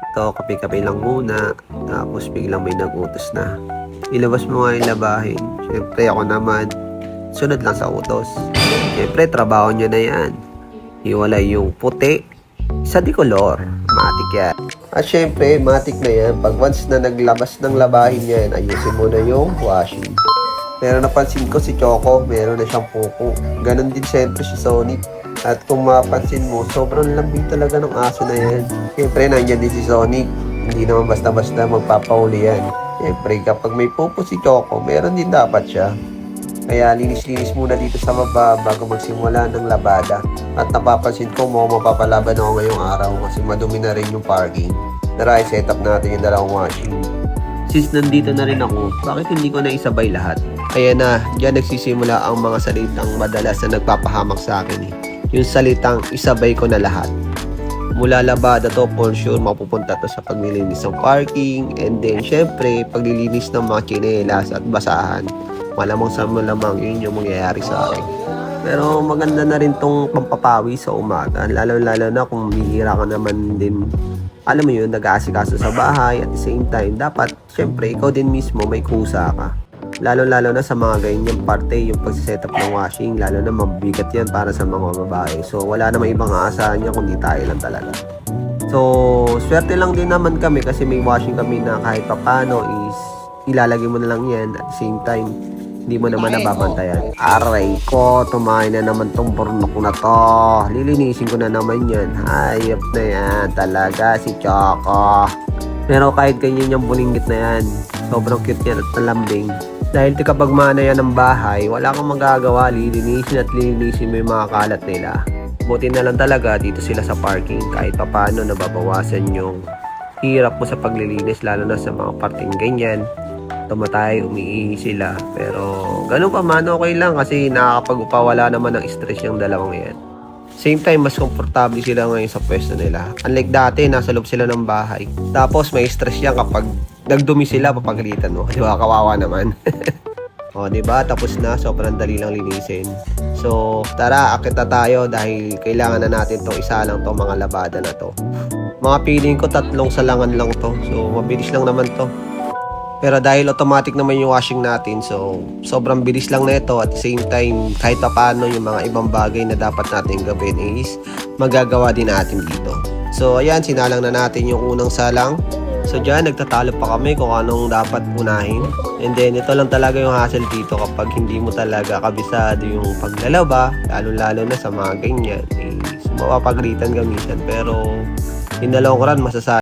Ito, kape-kape lang muna. Tapos biglang may nag-utos na. Ilabas mo nga yung labahin. Siyempre ako naman, sunod lang sa utos. Siyempre, trabaho nyo na yan. Hiwalay yung puti sa dikolor. Matik yan. At syempre, matik na yan. Pag once na naglabas ng labahin yan, ayusin mo na yung washing. Pero napansin ko si Choco, meron na siyang puko. Ganon din siyempre si Sonic. At kung mapansin mo, sobrang lambing talaga ng aso na yan. Siyempre, nandiyan din si Sonic. Hindi naman basta-basta magpapauli yan. Siyempre, kapag may pupo si Choco, meron din dapat siya. Kaya linis-linis muna dito sa baba bago magsimula ng labada. At napapansin ko mo mapapalaban ako ngayong araw kasi madumi na rin yung parking. Tara, set up natin yung dalawang washing. Since nandito na rin ako, bakit hindi ko na isabay lahat? Kaya na, diyan nagsisimula ang mga salitang madalas na nagpapahamak sa akin eh. Yung salitang isabay ko na lahat. Mula labada to, for sure mapupunta to sa paglilinis ng parking, and then syempre paglilinis ng mga tsinelas at basahan. Malamang sa malamang yun yung mangyayari sa akin. Pero maganda na rin tong pampapawi sa umaga, lalo na kung bihira ka naman din, alam mo yun, nag-aasikaso sa bahay. At the same time, dapat syempre ikaw din mismo may kusa ka. Lalo na sa mga ganyang parte, yung pagsiset up ng washing, lalo na mabigat yan para sa mga babae. So wala namang ibang aasahan niya kundi tayo lang talaga. So swerte lang din naman kami kasi may washing kami na kahit papano is ilalagay mo na lang yan. At the same time, hindi mo naman nababantayan. Aray ko, tumahin na naman tong burnok na to. Lilinisin ko na naman yan. Hayop na yan talaga si Choco. Pero kahit ganyan yung bulinggit na yan, sobrang cute yan at talambing. Dahil kapag mana yan ng bahay, wala kang magagawa. Lilinisin at lilinisin mo yung mga kalat nila. Buti na lang talaga dito sila sa parking. Kahit papano nababawasan yung hirap mo sa paglilinis, lalo na sa mga parting ganyan. Tumatay, umiihi sila. Pero ganun pa man, okay lang kasi nakakapag-upawala naman ng stress yung dalawang yan. Same time, mas komportable sila ngayon sa pwesto nila. Unlike dati, nasa loob sila ng bahay. Tapos may stress yan kapag nagdumi sila, papagalitan mo. Di ba, kawawa naman. O, di ba? Tapos na, sobrang dali lang linisin. So, tara, akit na tayo dahil kailangan na natin tong isa lang tong mga labada na to. Mga feeling ko, 3 salangan lang to. So, mabilis lang naman to. Pero dahil automatic naman yung washing natin, so sobrang bilis lang na ito. At the same time, kahit pa paano yung mga ibang bagay na dapat natin gawin is magagawa din natin dito. So ayan, sinalang na natin yung unang salang. So dyan, nagtatalo pa kami kung anong dapat unahin. And then ito lang talaga yung hassle dito kapag hindi mo talaga kabisado yung paglalaba, lalo na sa mga ganyan. Is mapapagalitan ka minsan. Pero in the long run, masasabi